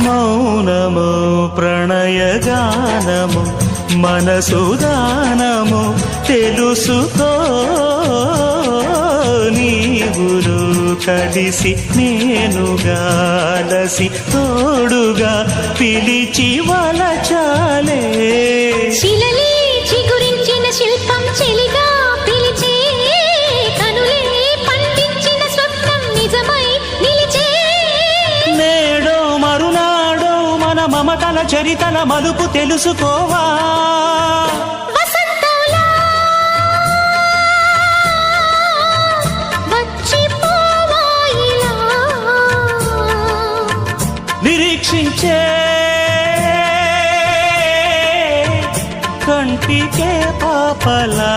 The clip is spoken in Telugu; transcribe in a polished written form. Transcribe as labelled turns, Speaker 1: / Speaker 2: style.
Speaker 1: మౌనము ప్రణయగానము మనసుదానము తెలుసుకో నీవులు కలిసి నేనుగాలసి తోడుగా పిలిచి వలచాలే
Speaker 2: శిలలే చిగురించిన శిల్పం చెలిగా పిలిచే కనులే పండించిన స్వప్నం నిజమై నిలిచే
Speaker 1: నేడో మరునాడో మన మమతల చరితల మలుపు తెలుసుకోవా
Speaker 2: వసంతంలా వచ్చిపోవా ఇలా
Speaker 1: నిరీక్షించే కంటికే పాపలా